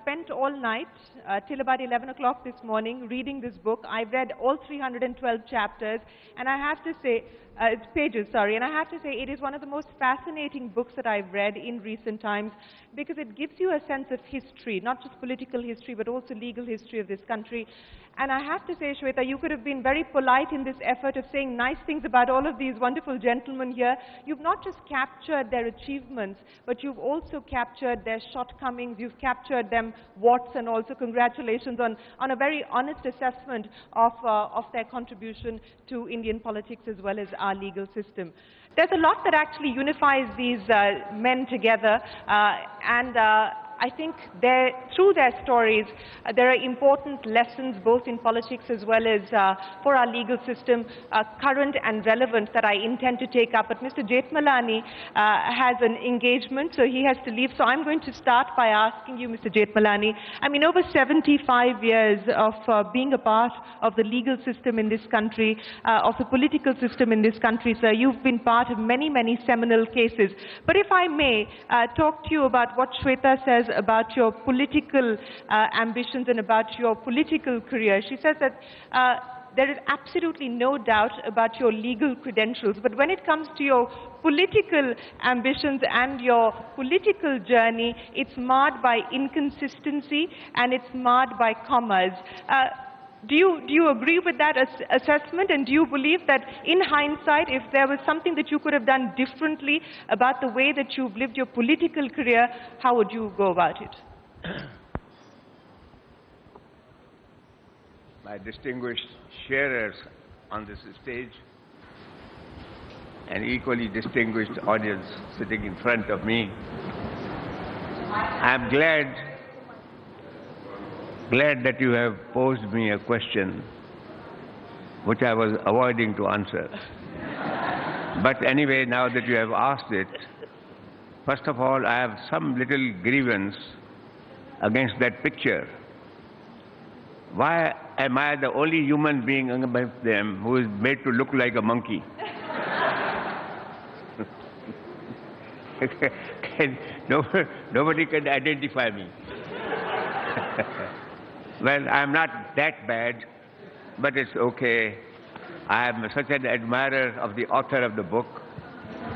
spent all night till about 11 o'clock this morning reading this book. I've read all 312 chapters, and I have to say, pages, sorry, and I have to say it is one of the most fascinating books that I've read in recent times because it gives you a sense of history, not just political history, but also legal history of this country. And I have to say, Shweta, you could have been very polite in this effort of saying nice things about all of these wonderful gentlemen here. You've not just captured their achievements, but you've also captured their shortcomings, you've captured them warts, and also congratulations on a very honest assessment of their contribution to Indian politics as well as our legal system. There's a lot that actually unifies these men together, and I think through their stories, there are important lessons both in politics as well as for our legal system, current and relevant, that I intend to take up. But Mr. Jethmalani has an engagement, so he has to leave. So I'm going to start by asking you, Mr. Jethmalani, I mean, over 75 years of being a part of the legal system in this country, of the political system in this country, sir, you've been part of many, many seminal cases. But if I may talk to you about what Shweta says about your political ambitions and about your political career. She says that there is absolutely no doubt about your legal credentials, but when it comes to your political ambitions and your political journey, it's marred by inconsistency and it's marred by commas. Do you agree with that assessment, and do you believe that in hindsight, if there was something that you could have done differently about the way that you've lived your political career, how would you go about it? My distinguished sharers on this stage, an equally distinguished audience sitting in front of me, I'm glad that you have posed me a question which I was avoiding to answer. But anyway, now that you have asked it, first of all, I have some little grievance against that picture. Why am I the only human being among them who is made to look like a monkey? Nobody can identify me. Well, I'm not that bad, but it's okay. I am such an admirer of the author of the book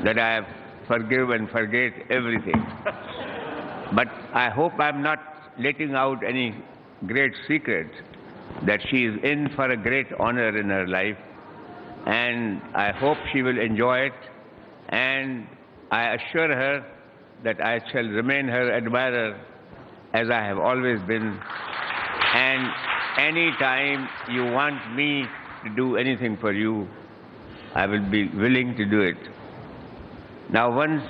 that I forgive and forget everything. But I hope I'm not letting out any great secret that she is in for a great honor in her life, and I hope she will enjoy it, and I assure her that I shall remain her admirer as I have always been. And any time you want me to do anything for you, I will be willing to do it. Now, one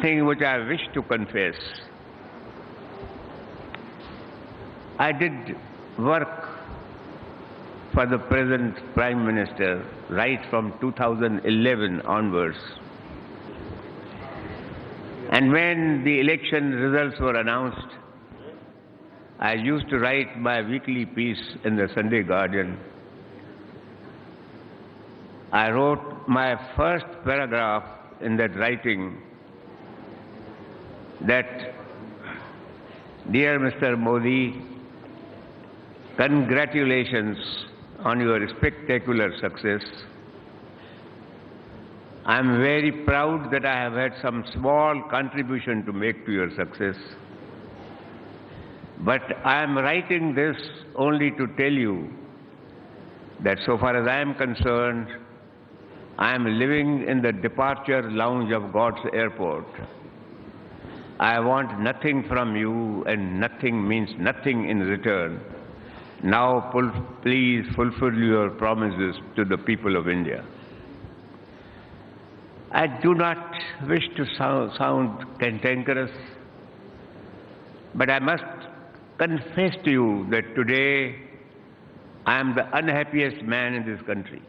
thing which I wish to confess. I did work for the present Prime Minister right from 2011 onwards. And when the election results were announced, I used to write my weekly piece in the Sunday Guardian. I wrote my first paragraph in that writing that, "Dear Mr. Modi, congratulations on your spectacular success. I am very proud that I have had some small contribution to make to your success. But I am writing this only to tell you that so far as I am concerned, I am living in the departure lounge of God's airport. I want nothing from you, and nothing means nothing in return. Now please fulfill your promises to the people of India." I do not wish to sound cantankerous, but I must confess to you that today I am the unhappiest man in this country.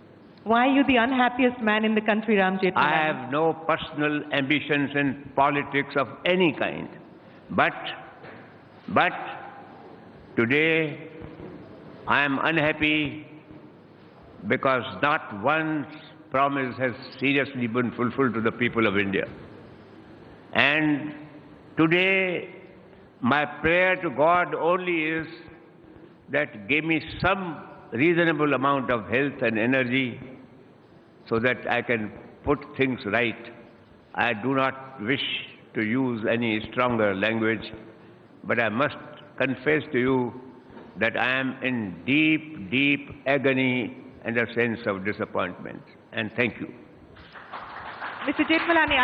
Why are you the unhappiest man in the country, Ram Jethmalani? I have no personal ambitions in politics of any kind. But today I am unhappy because not one promise has seriously been fulfilled to the people of India. And today my prayer to God only is that give me some reasonable amount of health and energy so that I can put things right. I do not wish to use any stronger language, but I must confess to you that I am in deep, deep agony and a sense of disappointment. And thank you. Mr. Jethmalani,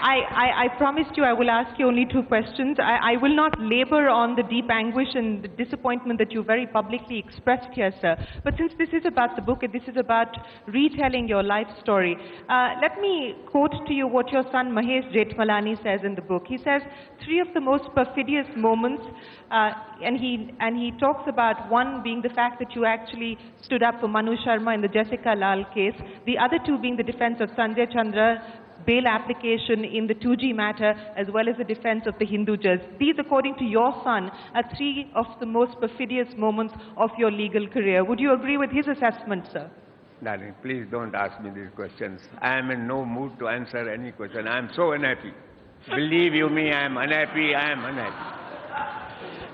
I promised you I will ask you only 2 questions. I will not labor on the deep anguish and the disappointment that you very publicly expressed here, sir. But since this is about the book and this is about retelling your life story, let me quote to you what your son Mahesh Jethmalani says in the book. He says 3 of the most perfidious moments, and he talks about one being the fact that you actually stood up for Manu Sharma in the Jessica Lal case, the other 2 being the defense of Sanjay Chandra bail application in the 2G matter, as well as the defense of the Hindu judge. These, according to your son, are 3 of the most perfidious moments of your legal career. Would you agree with his assessment, sir? Darling, please don't ask me these questions. I am in no mood to answer any question. I am so unhappy. Believe you me, I am unhappy. I am unhappy.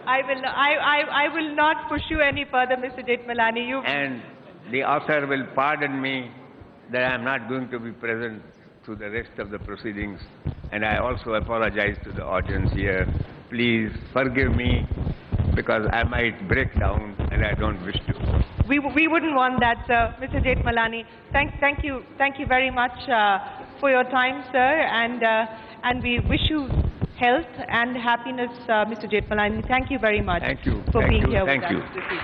I will not push you any further, Mr. Jethmalani. And the author will pardon me that I am not going to be present to the rest of the proceedings, and I also apologize to the audience here. Please forgive me because I might break down and I don't wish to. We wouldn't want that, sir. Mr. Jethmalani, thank you very much for your time, sir, and we wish you health and happiness, Mr. Jethmalani. Thank you very much for being here with us this evening.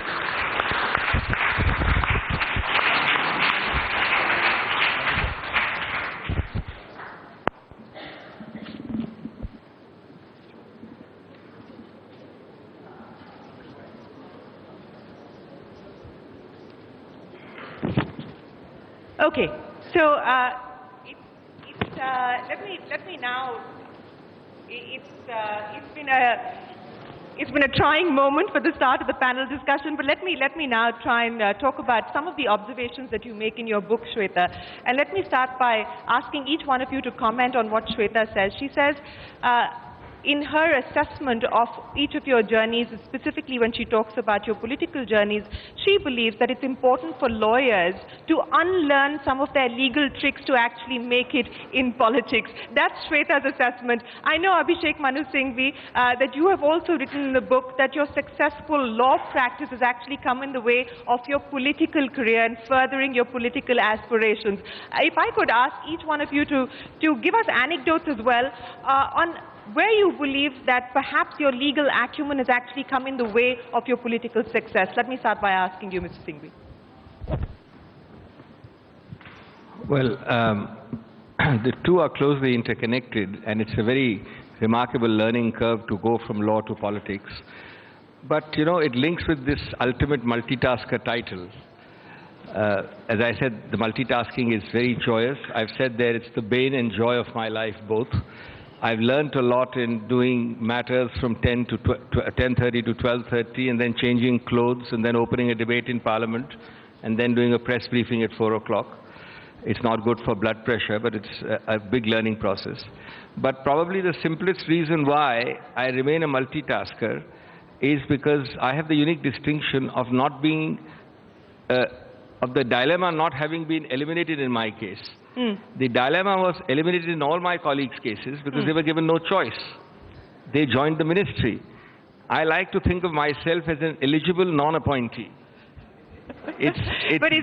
Okay, so let me now. It's been a trying moment for the start of the panel discussion, but let me now try and talk about some of the observations that you make in your book, Shweta. And let me start by asking each one of you to comment on what Shweta says. She says, in her assessment of each of your journeys, specifically when she talks about your political journeys, she believes that it's important for lawyers to unlearn some of their legal tricks to actually make it in politics. That's Shweta's assessment. I know, Abhishek Manu Singhvi, that you have also written in the book that your successful law practice has actually come in the way of your political career and furthering your political aspirations. If I could ask each one of you to give us anecdotes as well on where you believe that perhaps your legal acumen has actually come in the way of your political success. Let me start by asking you, Mr. Singhvi. Well, the 2 are closely interconnected, and it's a very remarkable learning curve to go from law to politics. But, you know, it links with this ultimate multitasker title. As I said, the multitasking is very joyous. I've said there it's the bane and joy of my life both. I've learned a lot in doing matters from 10:30 to 12:30, and then changing clothes, and then opening a debate in Parliament, and then doing a press briefing at 4 o'clock. It's not good for blood pressure, but it's a big learning process. But probably the simplest reason why I remain a multitasker is because I have the unique distinction of not being, of the dilemma not having been eliminated in my case. The dilemma was eliminated in all my colleagues' cases because they were given no choice. They joined the ministry. I like to think of myself as an eligible non-appointee. It's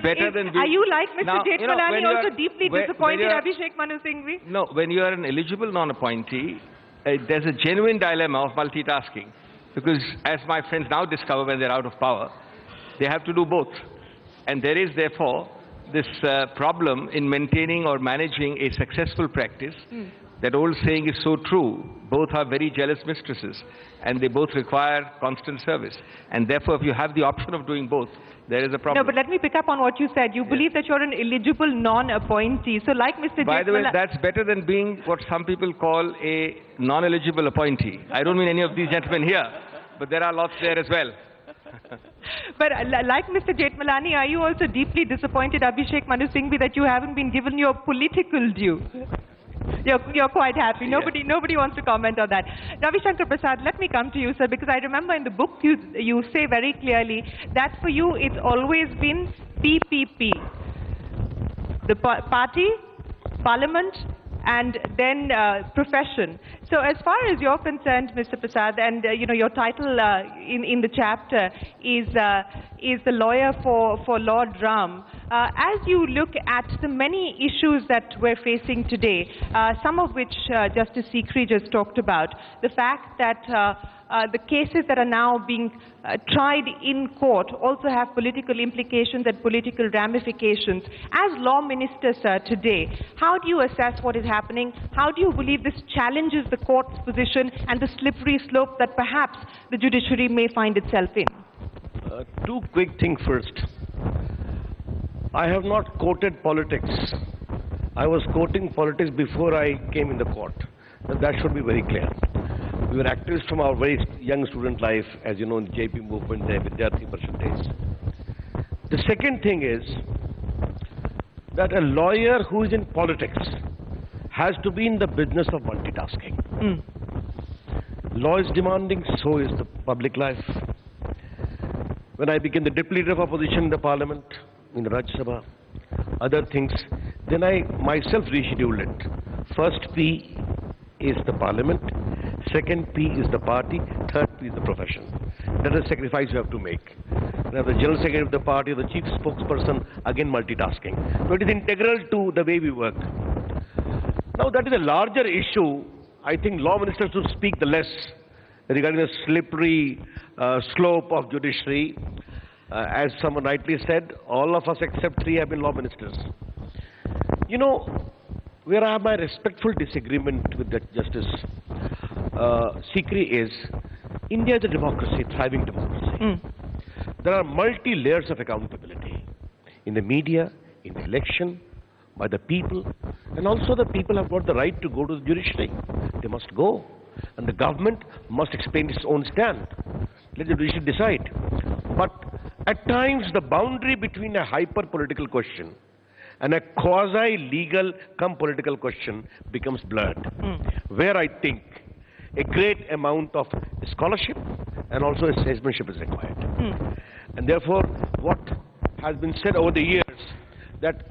better than being... Are you like Mr. Jethmalani, also deeply disappointed, Abhishek Manu Singhvi? No, when you are an eligible non-appointee, there's a genuine dilemma of multitasking. Because as my friends now discover when they're out of power, they have to do both. And there is, therefore, this problem in maintaining or managing a successful practice. That old saying is so true. Both are very jealous mistresses, and they both require constant service. And therefore, if you have the option of doing both, there is a problem. No, but let me pick up on what you said. You believe that you're an eligible non-appointee. So like Mr. By the way, that's better than being what some people call a non-eligible appointee. I don't mean any of these gentlemen here, but there are lots there as well. But like Mr. Jethmalani, are you also deeply disappointed, Abhishek Manu Singhvi, that you haven't been given your political due? You're quite happy. Nobody wants to comment on that. Ravi Shankar Prasad, let me come to you, sir, because I remember in the book you say very clearly that for you it's always been PPP. The party, parliament, and then profession. So as far as you're concerned, Mr. Prasad, and your title in the chapter is the lawyer for Lord Ram. As you look at the many issues that we're facing today, some of which Justice Sikri just talked about, the fact that the cases that are now being tried in court also have political implications and political ramifications. As law minister, sir, today, how do you assess what is happening? How do you believe this challenges the court's position and the slippery slope that perhaps the judiciary may find itself in? Two quick things first. I have not quoted politics. I was quoting politics before I came in the court. That should be very clear. We were activists from our very young student life, as you know, in the JP movement, the Vidyarthi Parishad days. The second thing is that a lawyer who is in politics has to be in the business of multitasking. Law is demanding, so is the public life. When I became the deputy leader of opposition in the parliament, in the Rajya Sabha, other things, then I myself rescheduled it. First P is the parliament, second P is the party, third P is the profession. That is a sacrifice you have to make. Now the general secretary of the party, the chief spokesperson, again multitasking. So it is integral to the way we work. Now that is a larger issue. I think law ministers should speak the less regarding the slippery slope of judiciary. As someone rightly said, all of us except three have been law ministers. You know, where I have my respectful disagreement with the Justice Sikri is, India is a democracy, thriving democracy. There are multi-layers of accountability in the media, in the election, by the people, and also the people have got the right to go to the judiciary. They must go, and the government must explain its own stand. Let the judiciary decide. But at times, the boundary between a hyper-political question and a quasi-legal political question becomes blurred, where I think a great amount of scholarship and also statesmanship is required. And therefore, what has been said over the years, that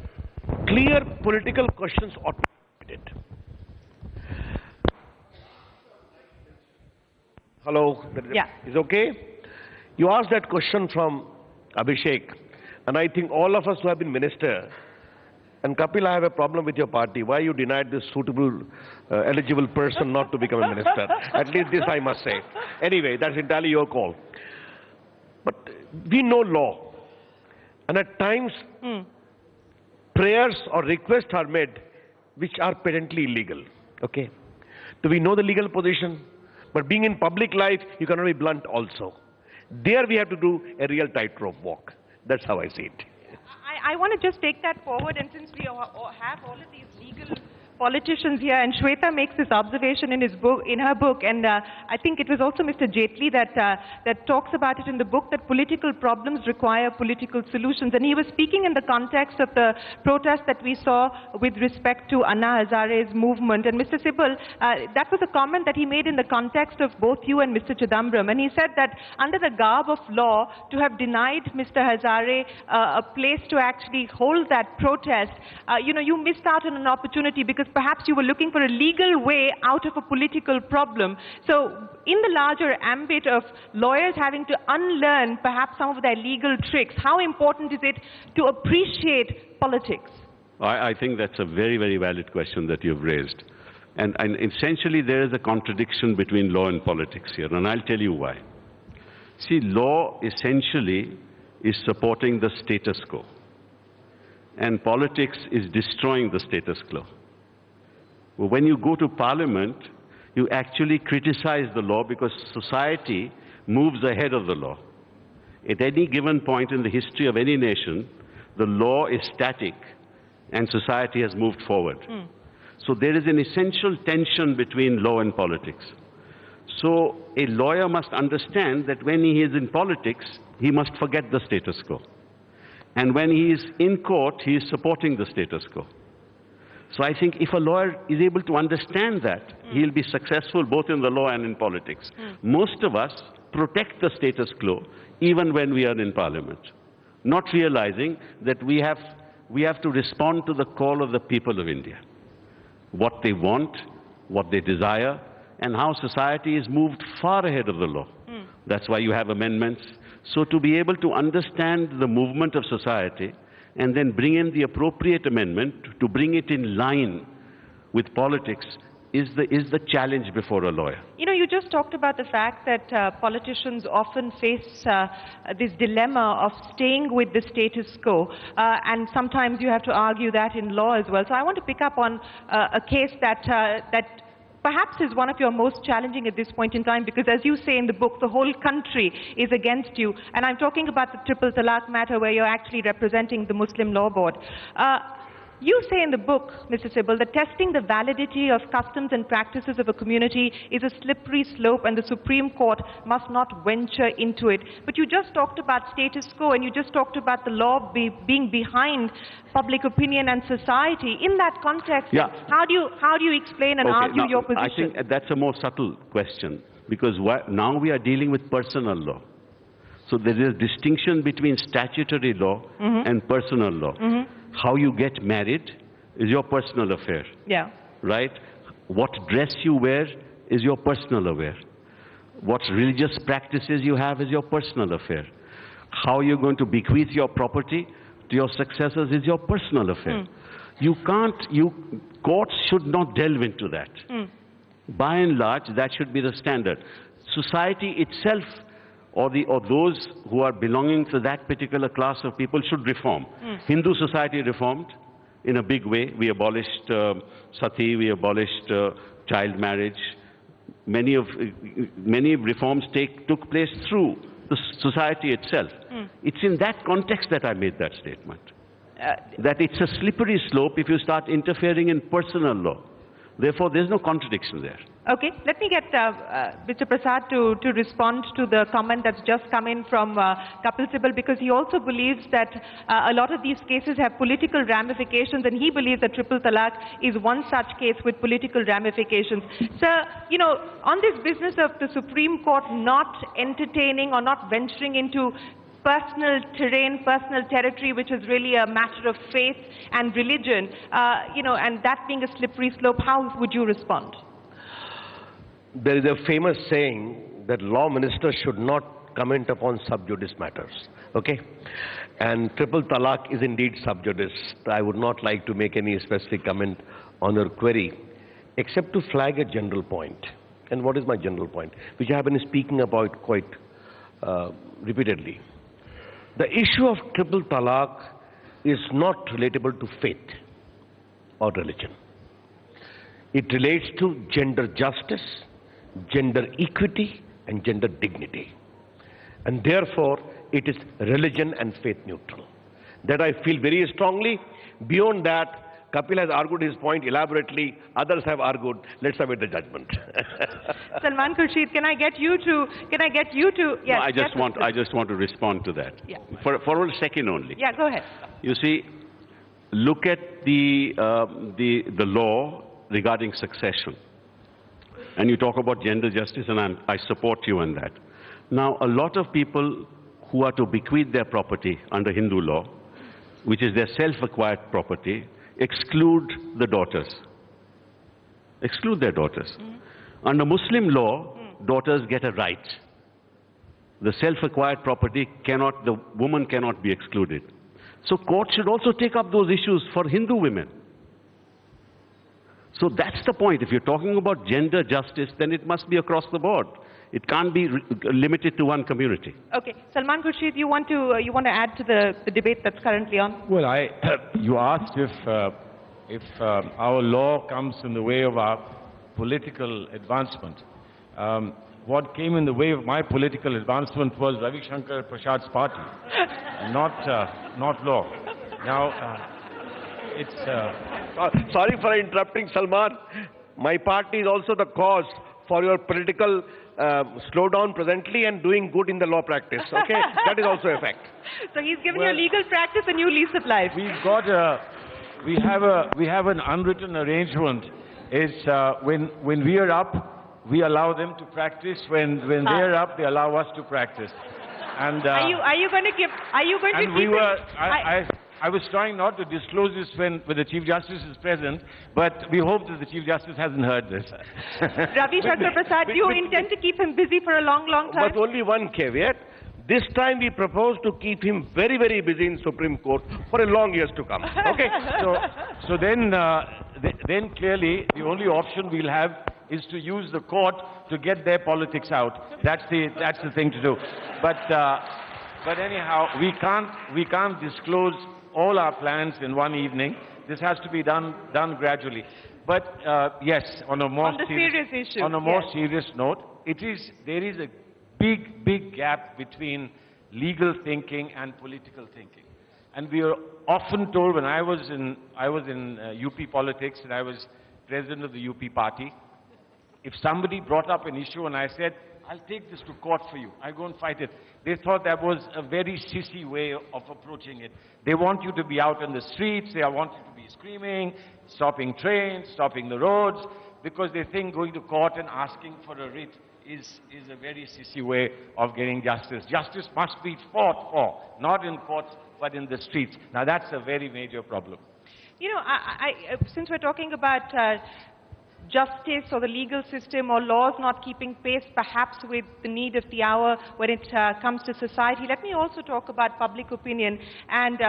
clear political questions ought to be decided. Hello? Yeah. Is okay? You asked that question from Abhishek, and I think all of us who have been minister, and Kapil, I have a problem with your party. Why you denied this suitable, eligible person not to become a minister? At least this I must say. Anyway, that's entirely your call. But we know law, and at times prayers or requests are made which are patently illegal. Okay? Do we know the legal position? But being in public life, you cannot be blunt also. There we have to do a real tightrope walk. That's how I see it. I want to just take that forward, and since we have all of these legal politicians here, and Shweta makes this observation in her book, and I think it was also Mr. Jethmalani that talks about it in the book, that political problems require political solutions. And he was speaking in the context of the protest that we saw with respect to Anna Hazare's movement. And Mr. Sibal, that was a comment that he made in the context of both you and Mr. Chidambaram. And he said that under the garb of law, to have denied Mr. Hazare a place to actually hold that protest, you missed out on an opportunity, because perhaps you were looking for a legal way out of a political problem. So in the larger ambit of lawyers having to unlearn perhaps some of their legal tricks, how important is it to appreciate politics? I think that's a very, very valid question that you've raised. And essentially there is a contradiction between law and politics here, and I'll tell you why. See, law essentially is supporting the status quo, and politics is destroying the status quo. When you go to parliament, you actually criticize the law because society moves ahead of the law. At any given point in the history of any nation, the law is static and society has moved forward. So there is an essential tension between law and politics. So a lawyer must understand that when he is in politics, he must forget the status quo. And when he is in court, he is supporting the status quo. So I think if a lawyer is able to understand that, he'll be successful both in the law and in politics. Most of us protect the status quo even when we are in Parliament, not realizing that we have to respond to the call of the people of India, what they want, what they desire, and how society is moved far ahead of the law. That's why you have amendments. So to be able to understand the movement of society and then bring in the appropriate amendment to bring it in line with politics is the challenge before a lawyer. You know, you just talked about the fact that politicians often face this dilemma of staying with the status quo, and sometimes you have to argue that in law as well. So I want to pick up on a case that perhaps is one of your most challenging at this point in time, because as you say in the book, the whole country is against you. And I'm talking about the triple talaq matter, where you're actually representing the Muslim Law Board. You say in the book, Mr. Sibal, that testing the validity of customs and practices of a community is a slippery slope and the Supreme Court must not venture into it. But you just talked about status quo, and you just talked about the law being behind public opinion and society. In that context, how do you explain and argue your position? I think that's a more subtle question, because now we are dealing with personal law. So there is a distinction between statutory law and personal law. How you get married is your personal affair. Yeah. Right? What dress you wear is your personal affair. What religious practices you have is your personal affair. How you're going to bequeath your property to your successors is your personal affair. Courts should not delve into that. By and large, that should be the standard. Society itself, or those who are belonging to that particular class of people, should reform. Hindu society reformed in a big way. We abolished sati, we abolished child marriage. Many reforms took place through the society itself. It's in that context that I made that statement. That it's a slippery slope if you start interfering in personal law. Therefore, there's no contradiction there. Okay, let me get Mr. Prasad to respond to the comment that's just come in from Kapil Sibal, because he also believes that a lot of these cases have political ramifications, and he believes that triple talaq is one such case with political ramifications. Sir, you know, on this business of the Supreme Court not entertaining or not venturing into personal terrain, personal territory, which is really a matter of faith and religion, you know, and that being a slippery slope, how would you respond? There is a famous saying that law ministers should not comment upon sub judice matters. Okay? And triple talaq is indeed sub judice. I would not like to make any specific comment on your query, except to flag a general point. And what is my general point? Which I have been speaking about quite repeatedly. The issue of triple talaq is not relatable to faith or religion. It relates to gender justice, gender equity, and gender dignity. And therefore, it is religion and faith neutral. That I feel very strongly. Beyond that, Kapil has argued his point elaborately. Others have argued. Let's await the judgment. Salman Khurshid, can I get you to? Yes. No, I just want to respond to that. Yeah. For a second only. Yeah, go ahead. You see, look at the law regarding succession, and you talk about gender justice, and I support you on that. Now, a lot of people who are to bequeath their property under Hindu law, which is their self-acquired property, exclude the daughters. Exclude their daughters. Under Muslim law, daughters get a right. The self-acquired property the woman cannot be excluded. So courts should also take up those issues for Hindu women. So that's the point. If you're talking about gender justice, then it must be across the board. It can't be limited to one community. Okay, Salman Khurshid, you want to add to the debate that's currently on? Well, you asked if our law comes in the way of our political advancement. What came in the way of my political advancement was Ravi Shankar Prasad's party, not law. Now, Sorry for interrupting, Salman. My party is also the cause for your political slowdown presently and doing good in the law practice. Okay, that is also a fact. So he's given your legal practice a new lease of life. We've got we have an unwritten arrangement. Is when we are up, we allow them to practice. When they are up, they allow us to practice. And Are you going to keep I was trying not to disclose this when the Chief Justice is present, but we hope that the Chief Justice hasn't heard this. Ravi Shankar Prasad, do you intend to keep him busy for a long, long time? But only one caveat. This time we propose to keep him very, very busy in Supreme Court for a long years to come. Okay? So then clearly the only option we'll have is to use the court to get their politics out. That's the thing to do. But anyhow, we can't disclose all our plans in one evening. This has to be done gradually. But yes, on a more serious issue. On a more serious note, there is a big gap between legal thinking and political thinking. And we are often told, when I was in UP politics and I was president of the UP party, if somebody brought up an issue and I said, I'll take this to court for you, I'll go and fight it, they thought that was a very sissy way of approaching it. They want you to be out in the streets, they want you to be screaming, stopping trains, stopping the roads, because they think going to court and asking for a writ is a very sissy way of getting justice. Justice must be fought for, not in courts, but in the streets. Now that's a very major problem. You know, since we're talking about justice or the legal system or laws not keeping pace perhaps with the need of the hour when it comes to society, let me also talk about public opinion and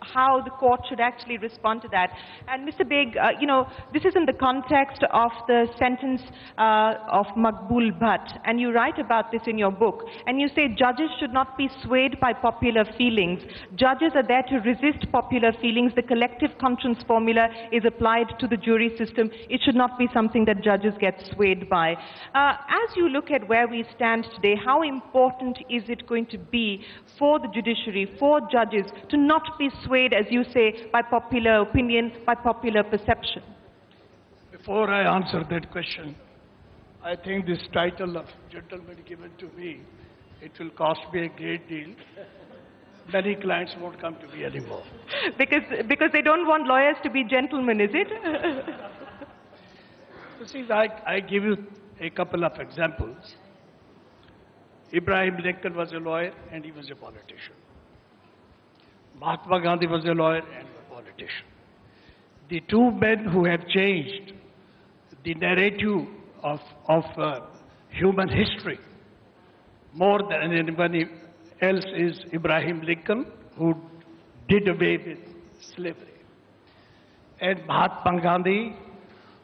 how the court should actually respond to that. And Mr. Beg, you know, this is in the context of the sentence of Maqbul Bhatt, and you write about this in your book, and you say judges should not be swayed by popular feelings. Judges are there to resist popular feelings. The collective conscience formula is applied to the jury system. It should not be something that judges get swayed by. As you look at where we stand today, how important is it going to be for the judiciary, for judges, to not be swayed, as you say, by popular opinion, by popular perception? Before I answer that question, I think this title of gentleman given to me, it will cost me a great deal. Many clients won't come to me anymore. Because they don't want lawyers to be gentlemen, is it? You see, I give you a couple of examples. Abraham Lincoln was a lawyer and he was a politician. Mahatma Gandhi was a lawyer and a politician. The two men who have changed the narrative of human history more than anybody else is Abraham Lincoln, who did away with slavery, and Mahatma Gandhi,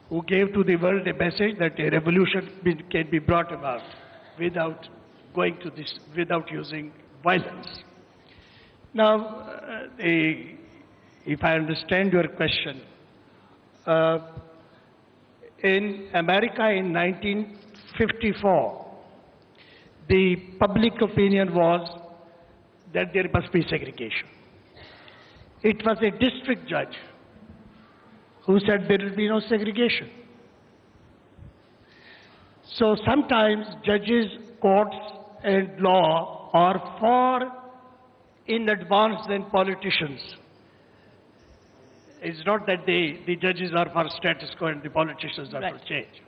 who gave to the world a message that a revolution can be brought about without using violence. Now, if I understand your question, in America in 1954, the public opinion was that there must be segregation. It was a district judge who said there will be no segregation. So sometimes judges, courts, and law are far in advance than politicians. It's not that the judges are for status quo and the politicians are for change.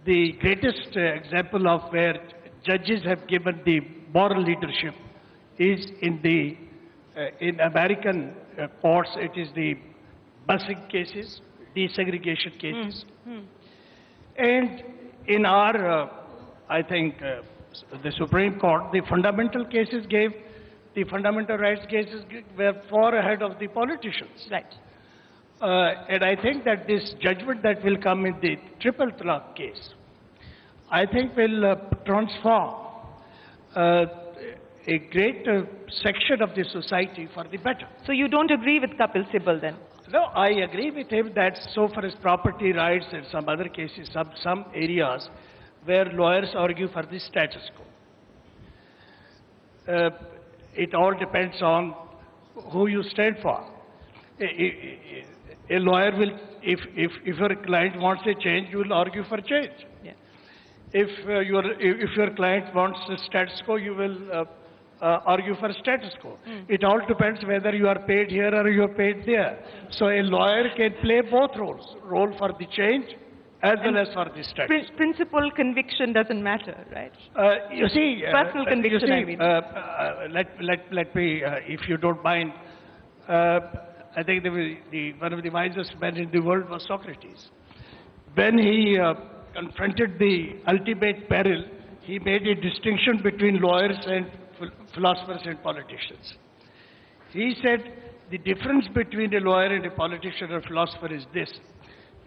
The greatest example of where judges have given the moral leadership is in American courts. It is the busing cases, desegregation cases. And in our, I think, the Supreme Court, the fundamental rights cases were far ahead of the politicians. Right. And I think that this judgment that will come in the triple talaq case, I think will transform a great section of the society for the better. So you don't agree with Kapil Sibal then? No, I agree with him that so far as property rights and some other cases, some areas where lawyers argue for the status quo. It all depends on who you stand for. A lawyer will, if your client wants a change, you will argue for change. Yeah. If your client wants a status quo, you will argue for status quo. It all depends whether you are paid here or you are paid there. So a lawyer can play both roles, role for the change as well as for the status. Principal conviction doesn't matter, right? You see, Personal conviction, I mean. Let me, if you don't mind, I think one of the wisest men in the world was Socrates. When he confronted the ultimate peril, he made a distinction between lawyers and philosophers and politicians. He said the difference between a lawyer and a politician or philosopher is this.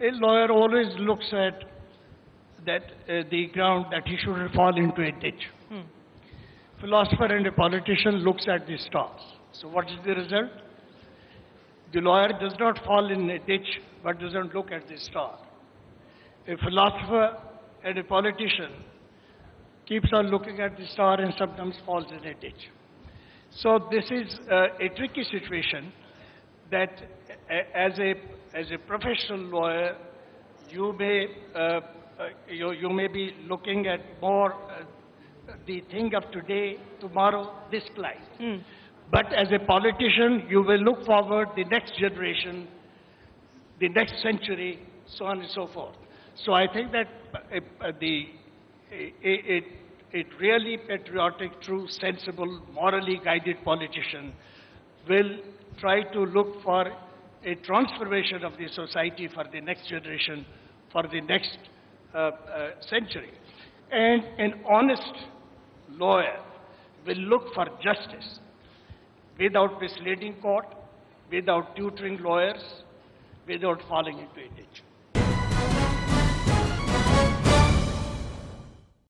A lawyer always looks at the ground that he shouldn't fall into a ditch. Philosopher and a politician looks at the stars. So what is the result? The lawyer does not fall in a ditch but doesn't look at the star. A philosopher and a politician keeps on looking at the star and sometimes falls in a ditch. So this is a tricky situation that as a professional lawyer, you may be looking at more the thing of today, tomorrow, this life. But as a politician, you will look forward the next generation, the next century, so on and so forth. So I think that a really patriotic, true, sensible, morally guided politician will try to look for a transformation of the society for the next generation, for the next century. And an honest lawyer will look for justice without misleading court, without tutoring lawyers, without falling into a ditch.